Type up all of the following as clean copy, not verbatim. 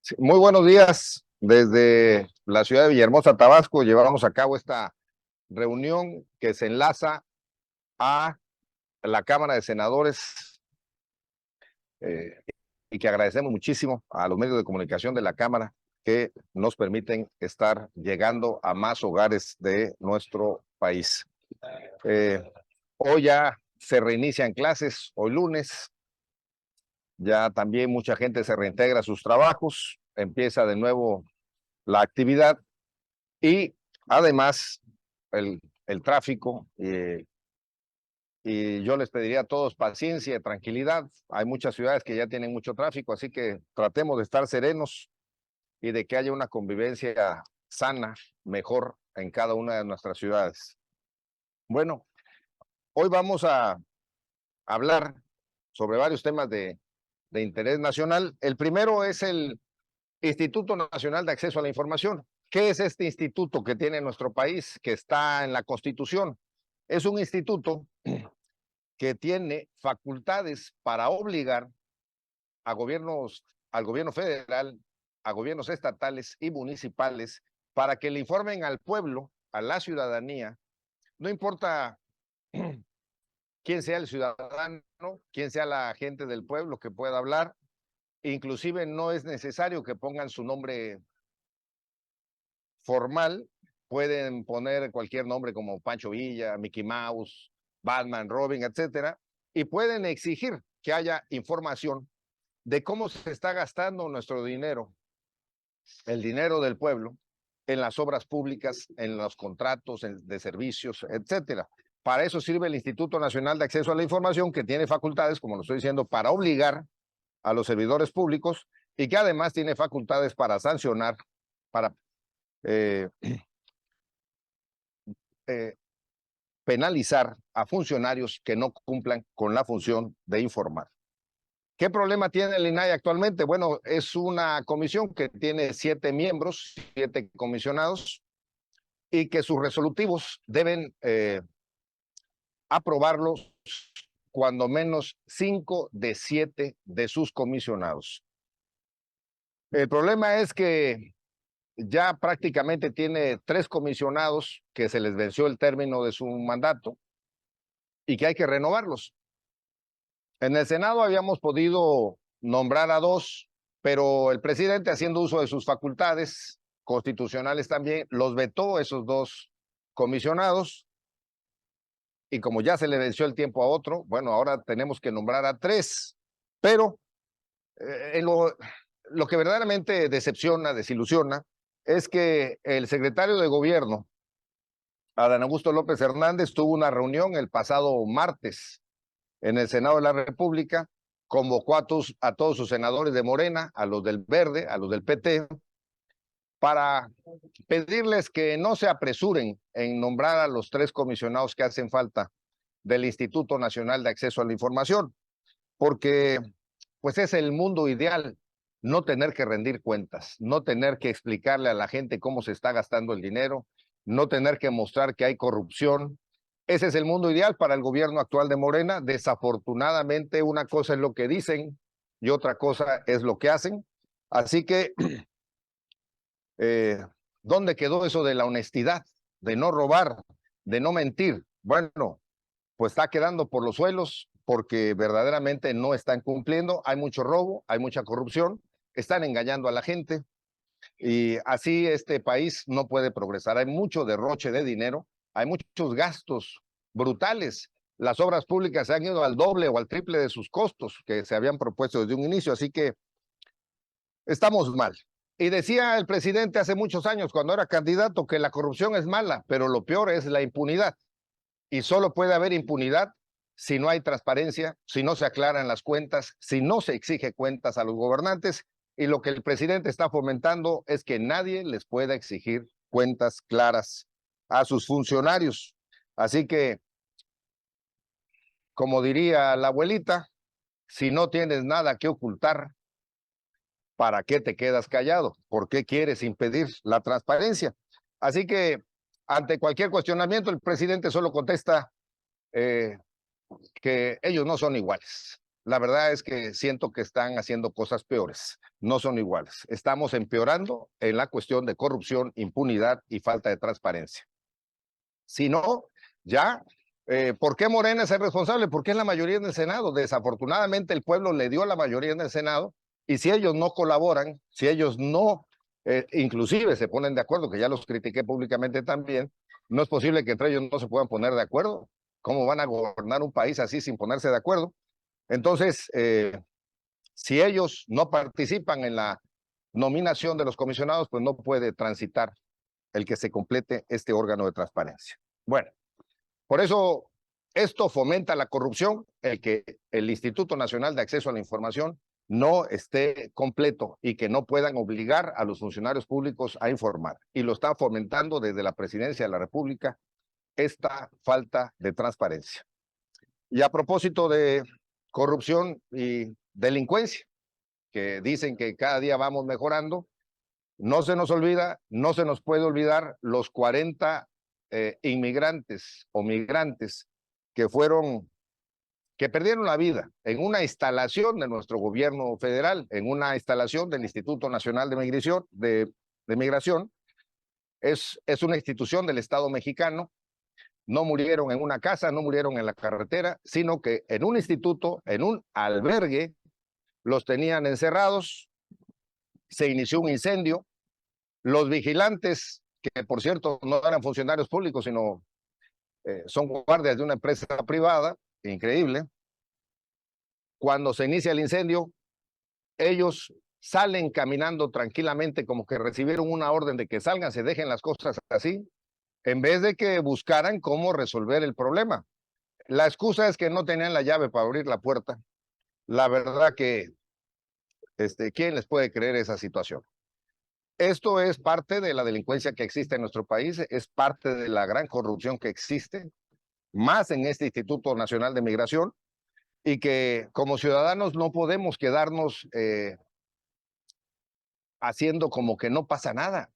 Sí, muy buenos días. Desde la ciudad de Villahermosa, Tabasco, llevamos a cabo esta reunión que se enlaza a la Cámara de Senadores eh, y que agradecemos muchísimo a los medios de comunicación de la Cámara que nos permiten estar llegando a más hogares de nuestro país. Eh, Hoy ya se reinician clases, hoy lunes, ya también mucha gente se reintegra a sus trabajos, empieza de nuevo la actividad. Y además, el tráfico, y yo les pediría a todos paciencia y tranquilidad. Hay muchas ciudades que ya tienen mucho tráfico, así que tratemos de estar serenos y de que haya una convivencia sana, mejor en cada una de nuestras ciudades. Bueno, hoy vamos a hablar sobre varios temas de interés nacional. El primero es el Instituto Nacional de Acceso a la Información. ¿Qué es este instituto que tiene nuestro país, que está en la Constitución? Es un instituto que tiene facultades para obligar a gobiernos, al gobierno federal, a gobiernos estatales y municipales, para que le informen al pueblo, a la ciudadanía, no importa quién sea el ciudadano, quién sea la gente del pueblo que pueda hablar, inclusive no es necesario que pongan su nombre formal, pueden poner cualquier nombre como Pancho Villa, Mickey Mouse, Batman, Robin, etcétera, y pueden exigir que haya información de cómo se está gastando nuestro dinero, el dinero del pueblo, en las obras públicas, en los contratos de servicios, etcétera. Para eso sirve el Instituto Nacional de Acceso a la Información, que tiene facultades, como lo estoy diciendo, para obligar a los servidores públicos y que además tiene facultades para sancionar, para eh, eh, penalizar a funcionarios que no cumplan con la función de informar. ¿Qué problema tiene el INAI actualmente? Bueno, es una comisión que tiene 7 miembros, 7 comisionados, y que sus resolutivos deben aprobarlos cuando menos 5 de 7 de sus comisionados. El problema es que ya prácticamente tiene 3 comisionados que se les venció el término de su mandato y que hay que renovarlos. En el Senado habíamos podido nombrar a 2, pero el presidente, haciendo uso de sus facultades constitucionales también, los vetó esos 2 comisionados, y como ya se le venció el tiempo a otro, bueno, ahora tenemos que nombrar a 3, pero en lo que verdaderamente decepciona, desilusiona, es que el secretario de Gobierno, Adán Augusto López Hernández, tuvo una reunión el pasado martes en el Senado de la República, convocó a todos sus senadores de Morena, a los del Verde, a los del PT, para pedirles que no se apresuren en nombrar a los 3 comisionados que hacen falta del Instituto Nacional de Acceso a la Información, porque pues es el mundo ideal, no tener que rendir cuentas, no tener que explicarle a la gente cómo se está gastando el dinero, no tener que mostrar que hay corrupción. Ese es el mundo ideal para el gobierno actual de Morena. Desafortunadamente, una cosa es lo que dicen y otra cosa es lo que hacen. Así que, eh, ¿dónde quedó eso de la honestidad, de no robar, de no mentir? Bueno, pues está quedando por los suelos porque verdaderamente no están cumpliendo. Hay mucho robo, hay mucha corrupción, están engañando a la gente y así este país no puede progresar. Hay mucho derroche de dinero, hay muchos gastos brutales. Las obras públicas se han ido al doble o al triple de sus costos que se habían propuesto desde un inicio, así que estamos mal. Y decía el presidente hace muchos años, cuando era candidato, que la corrupción es mala, pero lo peor es la impunidad. Y solo puede haber impunidad si no hay transparencia, si no se aclaran las cuentas, si no se exige cuentas a los gobernantes. Y lo que el presidente está fomentando es que nadie les pueda exigir cuentas claras a sus funcionarios. Así que, como diría la abuelita, si no tienes nada que ocultar, ¿para qué te quedas callado? ¿Por qué quieres impedir la transparencia? Así que, ante cualquier cuestionamiento, el presidente solo contesta, que ellos no son iguales. la verdad es que siento que están haciendo cosas peores, no son iguales. Estamos empeorando en la cuestión de corrupción, impunidad y falta de transparencia. Si no, ya, ¿por qué Morena es el responsable? Porque es la mayoría en el Senado. Desafortunadamente el pueblo le dio la mayoría en el Senado y si ellos no colaboran, si ellos no, inclusive se ponen de acuerdo, que ya los critiqué públicamente también, no es posible que entre ellos no se puedan poner de acuerdo. ¿Cómo van a gobernar un país así sin ponerse de acuerdo? Entonces, si ellos no participan en la nominación de los comisionados, pues no puede transitar el que se complete este órgano de transparencia. Bueno, por eso esto fomenta la corrupción, el que el Instituto Nacional de Acceso a la Información no esté completo y que no puedan obligar a los funcionarios públicos a informar. Y lo está fomentando desde la Presidencia de la República esta falta de transparencia. Y a propósito de corrupción y delincuencia, que dicen que cada día vamos mejorando, no se nos olvida, no se nos puede olvidar los 40 inmigrantes o migrantes que perdieron la vida en una instalación de nuestro gobierno federal, en una instalación del Instituto Nacional de Migración. Es una institución del Estado mexicano. No murieron en una casa, no murieron en la carretera, sino que en un instituto, en un albergue, los tenían encerrados, se inició un incendio. Los vigilantes, que por cierto no eran funcionarios públicos, sino son guardias de una empresa privada, increíble, cuando se inicia el incendio, ellos salen caminando tranquilamente como que recibieron una orden de que salgan, se dejen las cosas así, en vez de que buscaran cómo resolver el problema. La excusa es que no tenían la llave para abrir la puerta. La verdad que, ¿quién les puede creer esa situación? Esto es parte de la delincuencia que existe en nuestro país, es parte de la gran corrupción que existe, más en este Instituto Nacional de Migración, y que como ciudadanos no podemos quedarnos haciendo como que no pasa nada,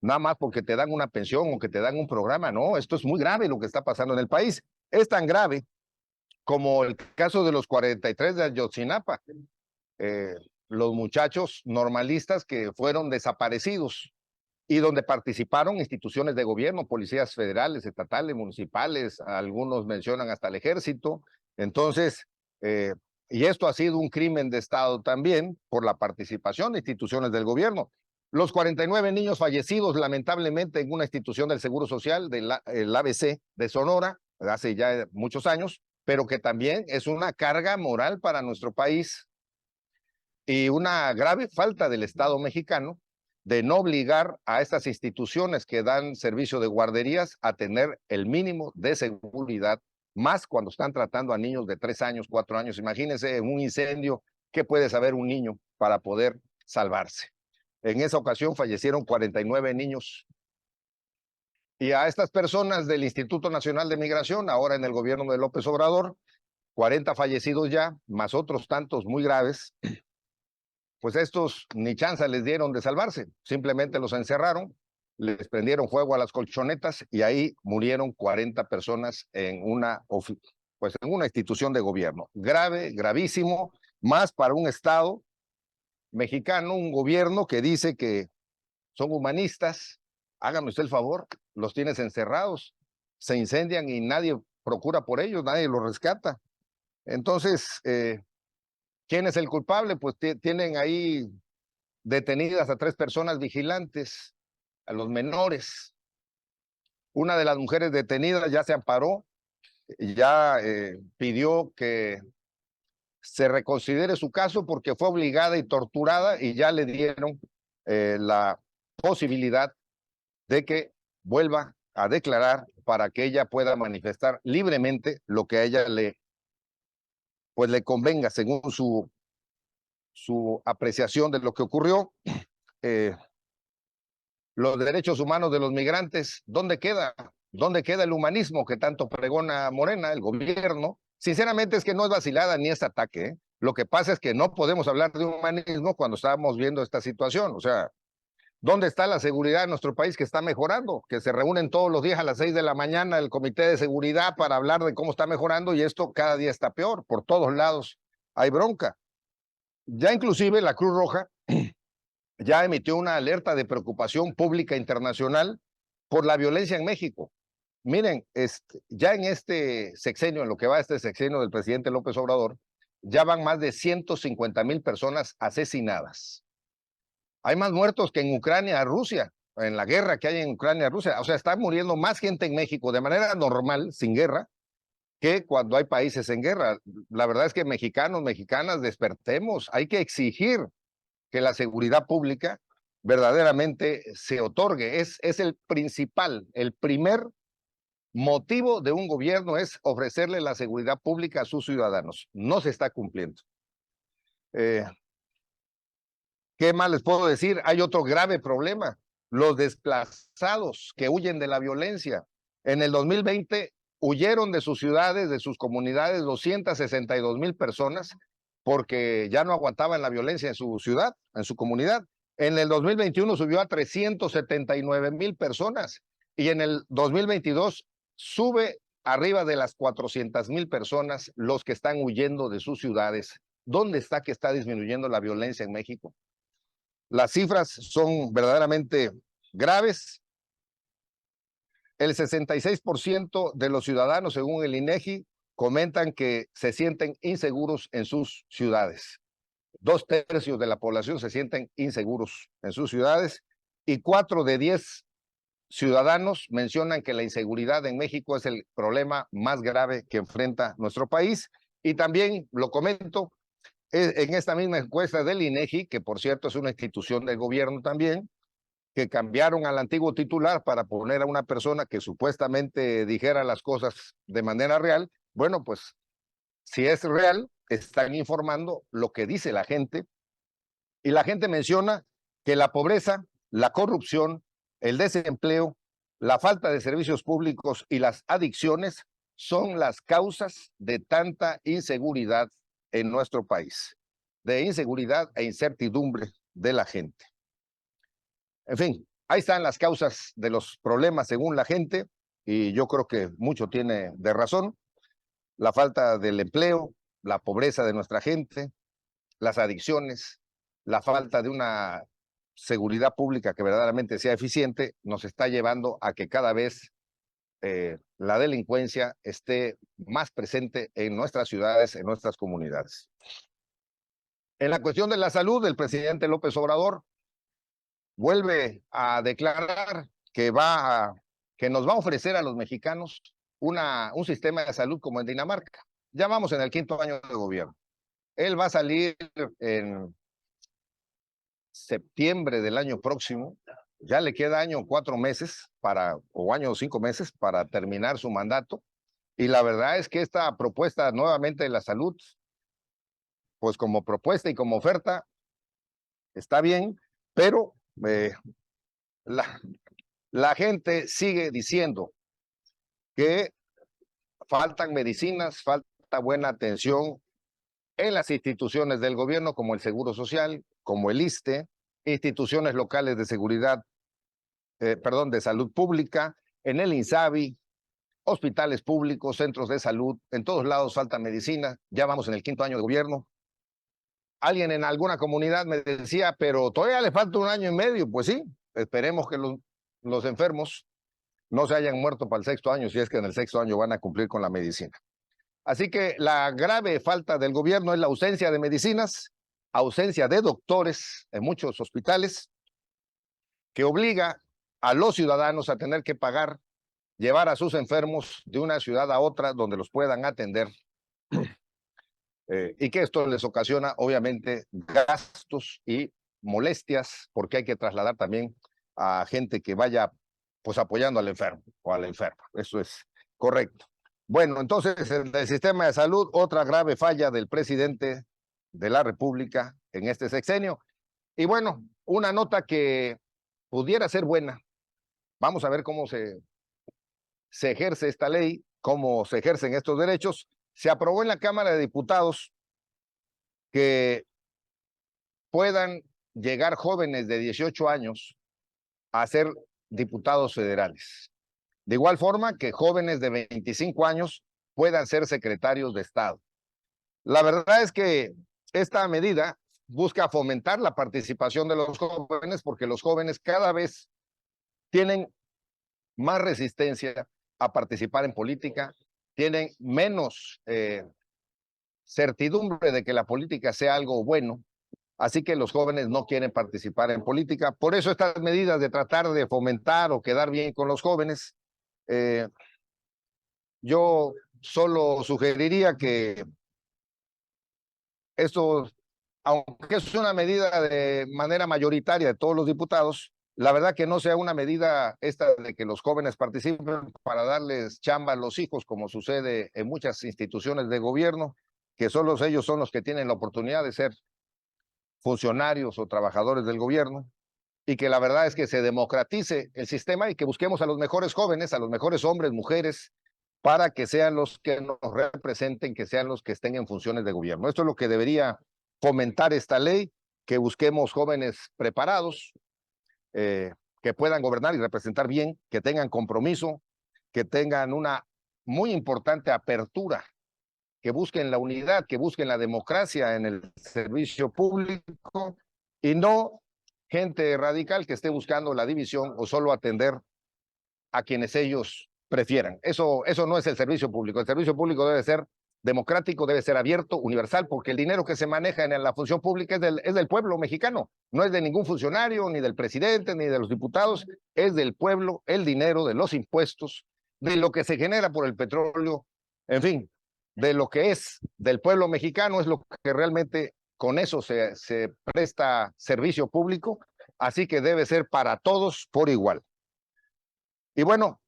nada más porque te dan una pensión o que te dan un programa. No, esto es muy grave lo que está pasando en el país. Es tan grave como el caso de los 43 de Ayotzinapa, los muchachos normalistas que fueron desaparecidos y donde participaron instituciones de gobierno, policías federales, estatales, municipales, algunos mencionan hasta el ejército. Entonces, y esto ha sido un crimen de Estado también por la participación de instituciones del gobierno. Los 49 niños fallecidos lamentablemente en una institución del Seguro Social, el ABC de Sonora, hace ya muchos años, pero que también es una carga moral para nuestro país y una grave falta del Estado mexicano de no obligar a estas instituciones que dan servicio de guarderías a tener el mínimo de seguridad, más cuando están tratando a niños de 3 años, 4 años. Imagínense en un incendio, ¿qué puede saber un niño para poder salvarse? En esa ocasión fallecieron 49 niños. Y a estas personas del Instituto Nacional de Migración, ahora en el gobierno de López Obrador, 40 fallecidos ya, más otros tantos muy graves, pues estos ni chance les dieron de salvarse, simplemente los encerraron, les prendieron fuego a las colchonetas y ahí murieron 40 personas en pues en una institución de gobierno. Grave, gravísimo, más para un Estado mexicano, un gobierno que dice que son humanistas. Hágame usted el favor, los tienes encerrados, se incendian y nadie procura por ellos, nadie los rescata. Entonces, ¿quién es el culpable? Pues tienen ahí detenidas a 3 personas vigilantes, a los menores. Una de las mujeres detenidas ya se amparó, ya pidió que se reconsidere su caso porque fue obligada y torturada y ya le dieron la posibilidad de que vuelva a declarar para que ella pueda manifestar libremente lo que a ella le convenga según su apreciación de lo que ocurrió. Los derechos humanos de los migrantes, ¿dónde queda? ¿Dónde queda el humanismo que tanto pregona Morena, el gobierno? Sinceramente es que no es vacilada ni es ataque, ¿eh? Lo que pasa es que no podemos hablar de humanismo cuando estábamos viendo esta situación. O sea, ¿Dónde está la seguridad en nuestro país que está mejorando? Que se reúnen todos los días a las 6 de la mañana el Comité de Seguridad para hablar de cómo está mejorando y esto cada día está peor. Por todos lados hay bronca. Ya inclusive la Cruz Roja ya emitió una alerta de preocupación pública internacional por la violencia en México. Miren, ya en este sexenio, en lo que va este sexenio del presidente López Obrador, ya van más de 150,000 personas asesinadas. Hay más muertos que en Ucrania, Rusia, en la guerra que hay en Ucrania, Rusia. O sea, está muriendo más gente en México de manera normal, sin guerra, que cuando hay países en guerra. La verdad es que mexicanos, mexicanas, despertemos. Hay que exigir que la seguridad pública verdaderamente se otorgue. Es el principal, el primer motivo de un gobierno es ofrecerle la seguridad pública a sus ciudadanos. No se está cumpliendo. ¿Qué más les puedo decir? Hay otro grave problema, los desplazados que huyen de la violencia. En el 2020 huyeron de sus ciudades, de sus comunidades, 262,000 personas porque ya no aguantaban la violencia en su ciudad, en su comunidad. En el 2021 subió a 379,000 personas y en el 2022 sube arriba de las 400,000 personas los que están huyendo de sus ciudades. ¿Dónde está que está disminuyendo la violencia en México? Las cifras son verdaderamente graves. El 66% de los ciudadanos, según el INEGI, comentan que se sienten inseguros en sus ciudades. 2/3 de la población se sienten inseguros en sus ciudades y 4 de 10 ciudadanos mencionan que la inseguridad en México es el problema más grave que enfrenta nuestro país. Y también lo comento, en esta misma encuesta del INEGI, que por cierto es una institución del gobierno también, que cambiaron al antiguo titular para poner a una persona que supuestamente dijera las cosas de manera real. Bueno, pues si es real, están informando lo que dice la gente y la gente menciona que la pobreza, la corrupción, el desempleo, la falta de servicios públicos y las adicciones son las causas de tanta inseguridad en nuestro país, de inseguridad e incertidumbre de la gente. En fin, ahí están las causas de los problemas según la gente y yo creo que mucho tiene de razón. La falta del empleo, la pobreza de nuestra gente, las adicciones, la falta de una seguridad pública que verdaderamente sea eficiente, nos está llevando a que cada vez la delincuencia esté más presente en nuestras ciudades, en nuestras comunidades. En la cuestión de la salud, el presidente López Obrador vuelve a declarar que nos va a ofrecer a los mexicanos un sistema de salud como en Dinamarca. Ya vamos en el 5º año de gobierno. Él va a salir en septiembre del año próximo. Ya le queda año 4 meses o año 5 meses para terminar su mandato. Y la verdad es que esta propuesta nuevamente de la salud, pues como propuesta y como oferta, está bien, pero la gente sigue diciendo que faltan medicinas, falta buena atención en las instituciones del gobierno como el Seguro Social, como el ISSSTE, instituciones locales de seguridad, de salud pública, en el INSABI, hospitales públicos, centros de salud, en todos lados falta medicina, ya vamos en el 5º año de gobierno. Alguien en alguna comunidad me decía, pero todavía le falta 1 año y medio. Pues sí, esperemos que los enfermos no se hayan muerto para el 6º año, si es que en el 6º año van a cumplir con la medicina. Así que la grave falta del gobierno es la ausencia de medicinas, ausencia de doctores en muchos hospitales, que obliga a los ciudadanos a tener que pagar, llevar a sus enfermos de una ciudad a otra donde los puedan atender. Y que esto les ocasiona, obviamente, gastos y molestias, porque hay que trasladar también a gente que vaya pues apoyando al enfermo o a la enferma. Eso es correcto. Bueno, entonces, en el sistema de salud, otra grave falla del presidente de la República en este sexenio. Y bueno, una nota que pudiera ser buena. Vamos a ver cómo se ejerce esta ley, cómo se ejercen estos derechos. Se aprobó en la Cámara de Diputados que puedan llegar jóvenes de 18 años a ser diputados federales. De igual forma que jóvenes de 25 años puedan ser secretarios de Estado. La verdad es que esta medida busca fomentar la participación de los jóvenes porque los jóvenes cada vez tienen más resistencia a participar en política, tienen menos certidumbre de que la política sea algo bueno, así que los jóvenes no quieren participar en política. Por eso estas medidas de tratar de fomentar o quedar bien con los jóvenes, yo solo sugeriría que esto, aunque es una medida de manera mayoritaria de todos los diputados, la verdad que no sea una medida esta de que los jóvenes participen para darles chamba a los hijos, como sucede en muchas instituciones de gobierno, que solo ellos son los que tienen la oportunidad de ser funcionarios o trabajadores del gobierno, y que la verdad es que se democratice el sistema y que busquemos a los mejores jóvenes, a los mejores hombres, mujeres, para que sean los que nos representen, que sean los que estén en funciones de gobierno. Esto es lo que debería fomentar esta ley, que busquemos jóvenes preparados, que puedan gobernar y representar bien, que tengan compromiso, que tengan una muy importante apertura, que busquen la unidad, que busquen la democracia en el servicio público y no gente radical que esté buscando la división o solo atender a quienes ellos prefieran. Eso no es el servicio público. El servicio público debe ser democrático, debe ser abierto, universal, porque el dinero que se maneja en la función pública es del pueblo mexicano, no es de ningún funcionario, ni del presidente, ni de los diputados, es del pueblo, el dinero de los impuestos, de lo que se genera por el petróleo, en fin, de lo que es del pueblo mexicano, es lo que realmente con eso se presta servicio público, así que debe ser para todos por igual. Y bueno,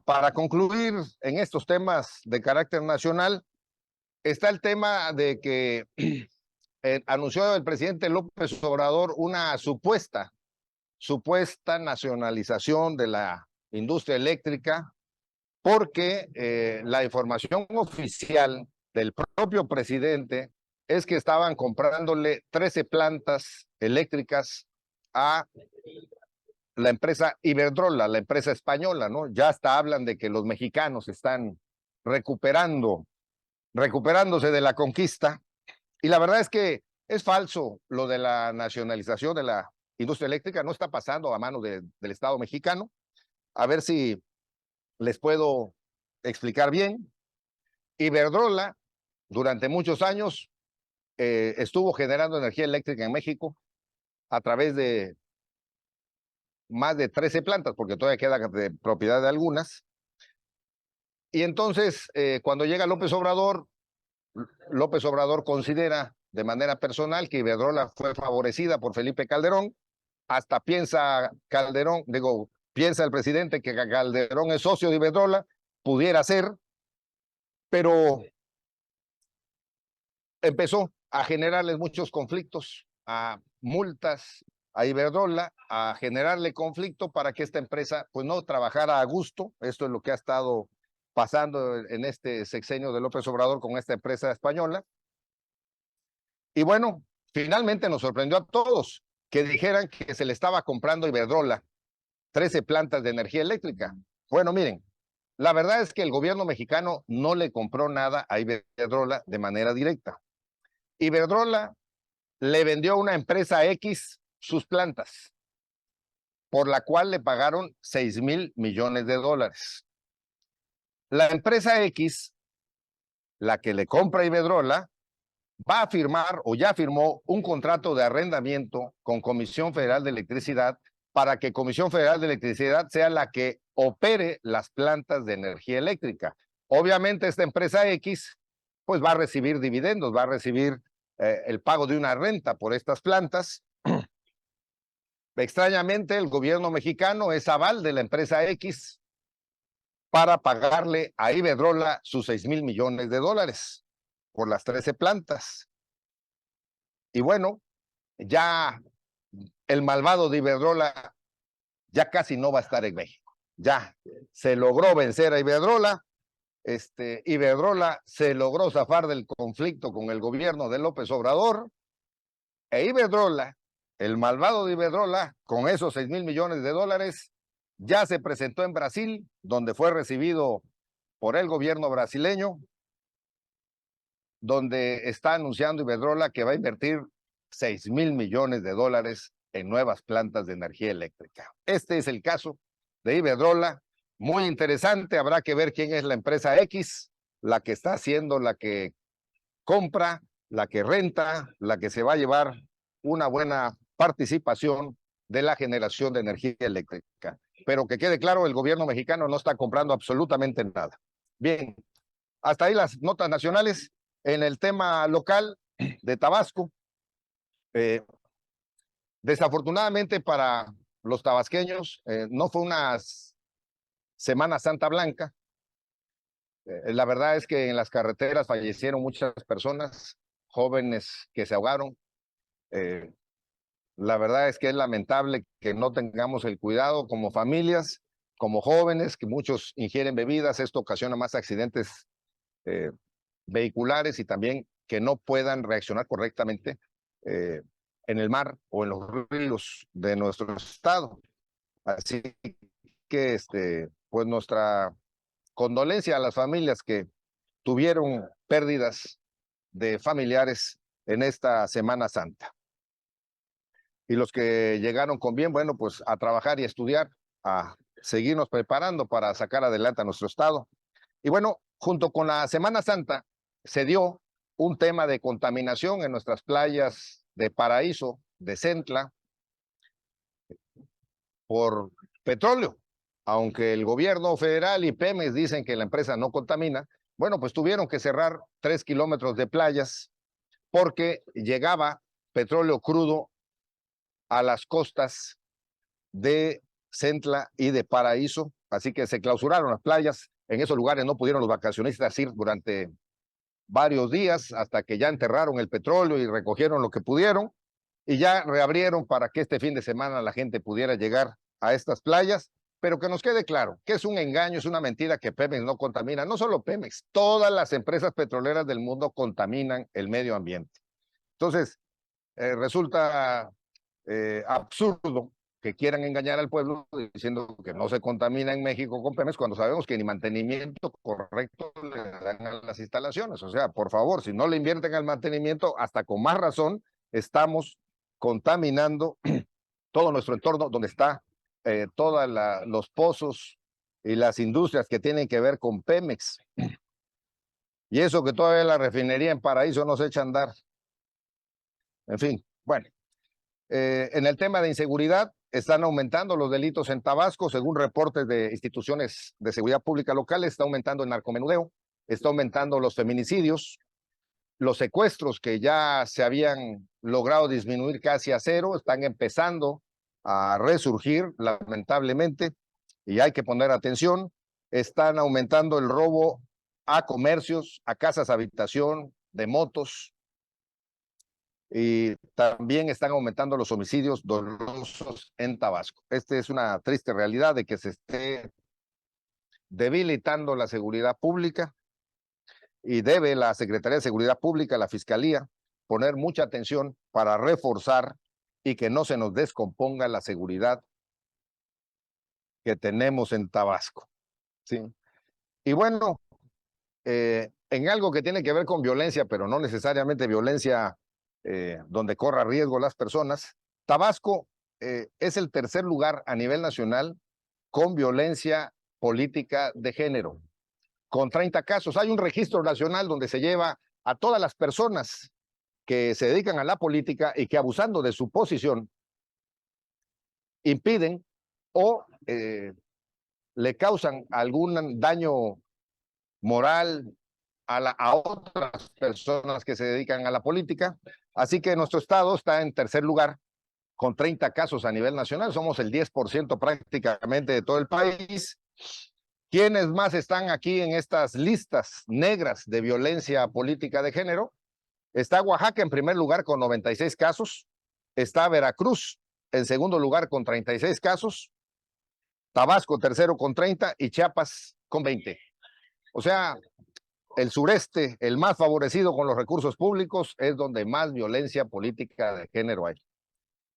para concluir en estos temas de carácter nacional, está el tema de que anunció el presidente López Obrador una supuesta nacionalización de la industria eléctrica, porque la información oficial del propio presidente es que estaban comprándole 13 plantas eléctricas a la empresa Iberdrola, la empresa española, ¿no? Ya hasta hablan de que los mexicanos están recuperándose de la conquista. Y la verdad es que es falso lo de la nacionalización de la industria eléctrica, no está pasando a manos del Estado mexicano. A ver si les puedo explicar bien. Iberdrola durante muchos años estuvo generando energía eléctrica en México a través de más de 13 plantas, porque todavía queda de propiedad de algunas. Y entonces, cuando llega López Obrador considera de manera personal que Iberdrola fue favorecida por Felipe Calderón. Hasta piensa el presidente que Calderón es socio de Iberdrola, pudiera ser, pero empezó a generarles muchos conflictos, a multas a Iberdrola, a generarle conflicto para que esta empresa pues no trabajara a gusto. Esto es lo que ha estado pasando en este sexenio de López Obrador con esta empresa española. Y bueno, finalmente nos sorprendió a todos que dijeran que se le estaba comprando a Iberdrola 13 plantas de energía eléctrica. Bueno, miren, la verdad es que el gobierno mexicano no le compró nada a Iberdrola de manera directa. Iberdrola le vendió a una empresa X sus plantas, por la cual le pagaron 6,000 millones de dólares. La empresa X, la que le compra a Iberdrola, va a firmar o ya firmó un contrato de arrendamiento con Comisión Federal de Electricidad para que Comisión Federal de Electricidad sea la que opere las plantas de energía eléctrica. Obviamente esta empresa X pues va a recibir dividendos, va a recibir el pago de una renta por estas plantas. Extrañamente el gobierno mexicano es aval de la empresa X para pagarle a Iberdrola sus 6,000 millones de dólares por las 13 plantas. Y bueno, ya el malvado de Iberdrola ya casi no va a estar en México. Ya se logró vencer a Iberdrola. Iberdrola se logró zafar del conflicto con el gobierno de López Obrador. E Iberdrola el malvado de Iberdrola, con esos 6,000 millones de dólares, ya se presentó en Brasil, donde fue recibido por el gobierno brasileño, donde está anunciando Iberdrola que va a invertir 6,000 millones de dólares en nuevas plantas de energía eléctrica. Este es el caso de Iberdrola, muy interesante, habrá que ver quién es la empresa X, la que está haciendo, la que compra, la que renta, la que se va a llevar una buena participación de la generación de energía eléctrica. Pero que quede claro, el gobierno mexicano no está comprando absolutamente nada. Bien, hasta ahí las notas nacionales. En el tema local de Tabasco, desafortunadamente para los tabasqueños, no fue una Semana Santa blanca. La verdad es que en las carreteras fallecieron muchas personas, jóvenes que se ahogaron. La verdad es que es lamentable que no tengamos el cuidado como familias, como jóvenes, que muchos ingieren bebidas. Esto ocasiona más accidentes vehiculares y también que no puedan reaccionar correctamente en el mar o en los ríos de nuestro estado. Así que pues nuestra condolencia a las familias que tuvieron pérdidas de familiares en esta Semana Santa. Y los que llegaron con bien, bueno, pues a trabajar y a estudiar, a seguirnos preparando para sacar adelante a nuestro estado. Y bueno, junto con la Semana Santa se dio un tema de contaminación en nuestras playas de Paraíso, de Centla, por petróleo. Aunque el gobierno federal y Pemex dicen que la empresa no contamina, bueno, pues tuvieron que cerrar 3 kilómetros de playas porque llegaba petróleo crudo a las costas de Centla y de Paraíso, así que se clausuraron las playas. En esos lugares no pudieron los vacacionistas ir durante varios días hasta que ya enterraron el petróleo y recogieron lo que pudieron y ya reabrieron para que este fin de semana la gente pudiera llegar a estas playas, pero que nos quede claro que es un engaño, es una mentira que Pemex no contamina. No solo Pemex, todas las empresas petroleras del mundo contaminan el medio ambiente. Entonces, resulta absurdo que quieran engañar al pueblo diciendo que no se contamina en México con Pemex cuando sabemos que ni mantenimiento correcto le dan a las instalaciones. O sea, por favor, si no le invierten al mantenimiento, hasta con más razón estamos contaminando todo nuestro entorno donde está todos los pozos y las industrias que tienen que ver con Pemex. Y eso que todavía la refinería en Paraíso no se echa a andar. En fin, bueno. En el tema de inseguridad, están aumentando los delitos en Tabasco, según reportes de instituciones de seguridad pública locales, está aumentando el narcomenudeo, está aumentando los feminicidios, los secuestros que ya se habían logrado disminuir casi a cero, están empezando a resurgir, lamentablemente, y hay que poner atención. Están aumentando el robo a comercios, a casas habitación, de motos, y también están aumentando los homicidios dolosos en Tabasco. Esta es una triste realidad de que se esté debilitando la seguridad pública y debe la Secretaría de Seguridad Pública, la Fiscalía, poner mucha atención para reforzar y que no se nos descomponga la seguridad que tenemos en Tabasco. ¿Sí? Y bueno, en algo que tiene que ver con violencia, pero no necesariamente violencia donde corra riesgo las personas, Tabasco es el tercer lugar a nivel nacional con violencia política de género, con 30 casos. Hay un registro nacional donde se lleva a todas las personas que se dedican a la política y que abusando de su posición impiden o le causan algún daño moral a otras personas que se dedican a la política. Así que nuestro estado está en tercer lugar con 30 casos a nivel nacional. Somos el 10% prácticamente de todo el país. ¿Quiénes más están aquí en estas listas negras de violencia política de género? Está Oaxaca en primer lugar con 96 casos. Está Veracruz en segundo lugar con 36 casos. Tabasco tercero con 30 y Chiapas con 20. O sea, el sureste, el más favorecido con los recursos públicos, es donde más violencia política de género hay.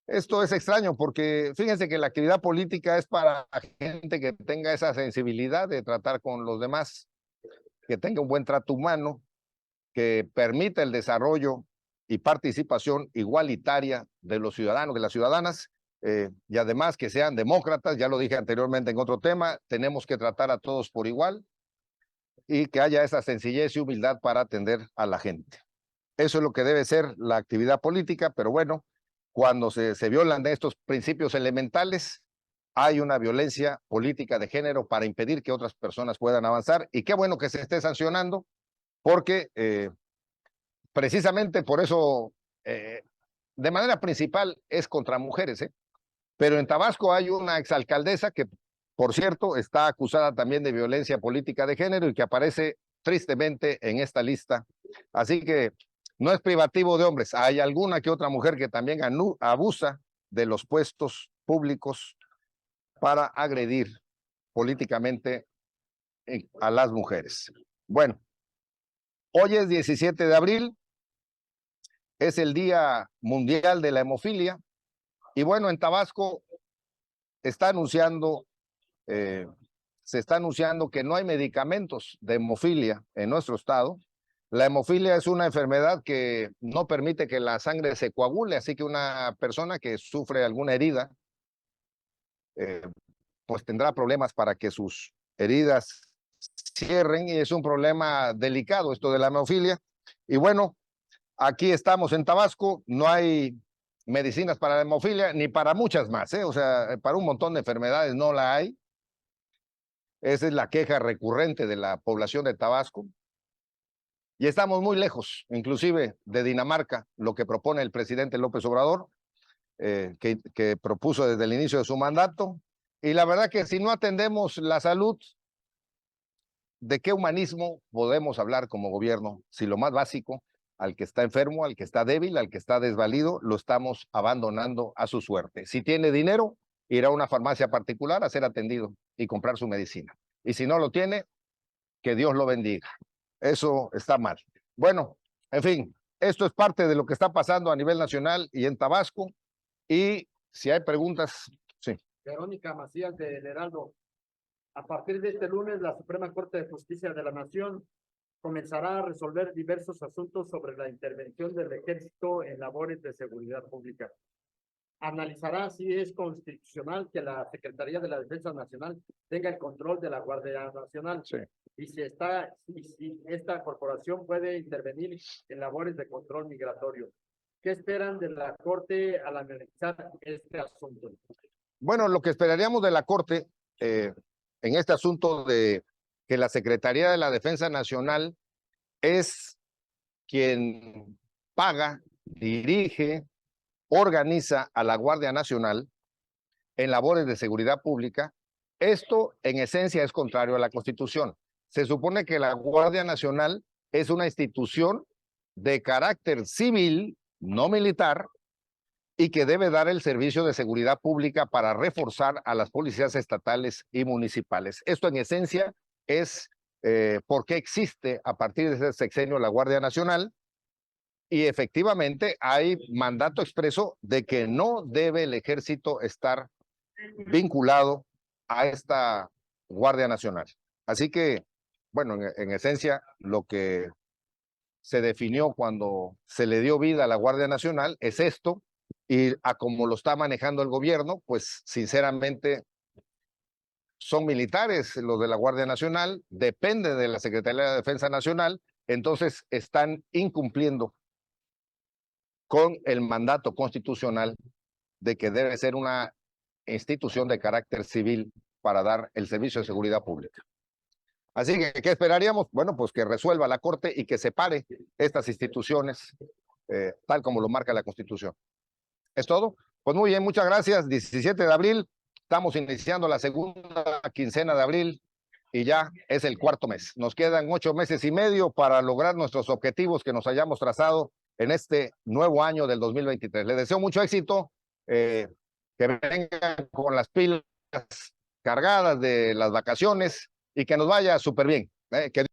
Esto es extraño porque fíjense que la actividad política es para gente que tenga esa sensibilidad de tratar con los demás, que tenga un buen trato humano, que permita el desarrollo y participación igualitaria de los ciudadanos, de las ciudadanas, y además que sean demócratas. Ya lo dije anteriormente en otro tema, tenemos que tratar a todos por igual y que haya esa sencillez y humildad para atender a la gente. Eso es lo que debe ser la actividad política, pero bueno, cuando se violan estos principios elementales, hay una violencia política de género para impedir que otras personas puedan avanzar, y qué bueno que se esté sancionando, porque precisamente por eso, de manera principal, es contra mujeres, pero en Tabasco hay una exalcaldesa que, por cierto, está acusada también de violencia política de género y que aparece tristemente en esta lista. Así que no es privativo de hombres. Hay alguna que otra mujer que también abusa de los puestos públicos para agredir políticamente a las mujeres. Bueno, hoy es 17 de abril, es el Día Mundial de la Hemofilia, y bueno, en Tabasco está anunciando, se está anunciando que no hay medicamentos de hemofilia en nuestro estado. La hemofilia es una enfermedad que no permite que la sangre se coagule, así que una persona que sufre alguna herida, pues tendrá problemas para que sus heridas cierren, y es un problema delicado esto de la hemofilia. Y bueno, aquí estamos en Tabasco, no hay medicinas para la hemofilia ni para muchas más, o sea, para un montón de enfermedades no la hay. Esa es la queja recurrente de la población de Tabasco. Y estamos muy lejos, inclusive de Dinamarca, lo que propone el presidente López Obrador, que propuso desde el inicio de su mandato. Y la verdad que si no atendemos la salud, ¿de qué humanismo podemos hablar como gobierno si lo más básico, al que está enfermo, al que está débil, al que está desvalido, lo estamos abandonando a su suerte? Si tiene dinero, irá a una farmacia particular a ser atendido y comprar su medicina. Y si no lo tiene, que Dios lo bendiga. Eso está mal. Bueno, en fin, esto es parte de lo que está pasando a nivel nacional y en Tabasco. Y si hay preguntas, sí. Verónica Macías de Heraldo. A partir de este lunes, la Suprema Corte de Justicia de la Nación comenzará a resolver diversos asuntos sobre la intervención del Ejército en labores de seguridad pública. Analizará si es constitucional que la Secretaría de la Defensa Nacional tenga el control de la Guardia Nacional. Sí. Y si esta corporación puede intervenir en labores de control migratorio. ¿Qué esperan de la Corte al analizar este asunto? Bueno, lo que esperaríamos de la Corte en este asunto de que la Secretaría de la Defensa Nacional es quien paga, dirige, organiza a la Guardia Nacional en labores de seguridad pública. Esto en esencia es contrario a la Constitución. Se supone que la Guardia Nacional es una institución de carácter civil, no militar, y que debe dar el servicio de seguridad pública para reforzar a las policías estatales y municipales. Esto en esencia es por qué existe a partir de ese sexenio la Guardia Nacional, y efectivamente hay mandato expreso de que no debe el ejército estar vinculado a esta Guardia Nacional. Así que, bueno, en esencia, lo que se definió cuando se le dio vida a la Guardia Nacional es esto, y a como lo está manejando el gobierno, pues sinceramente son militares los de la Guardia Nacional, depende de la Secretaría de Defensa Nacional, entonces están incumpliendo con el mandato constitucional de que debe ser una institución de carácter civil para dar el servicio de seguridad pública. Así que, ¿qué esperaríamos? Bueno, pues que resuelva la Corte y que separe estas instituciones tal como lo marca la Constitución. ¿Es todo? Pues muy bien, muchas gracias. 17 de abril, estamos iniciando la segunda quincena de abril y ya es el cuarto mes. Nos quedan 8 meses y medio para lograr nuestros objetivos que nos hayamos trazado en este nuevo año del 2023. Les deseo mucho éxito, que vengan con las pilas cargadas de las vacaciones y que nos vaya súper bien. Que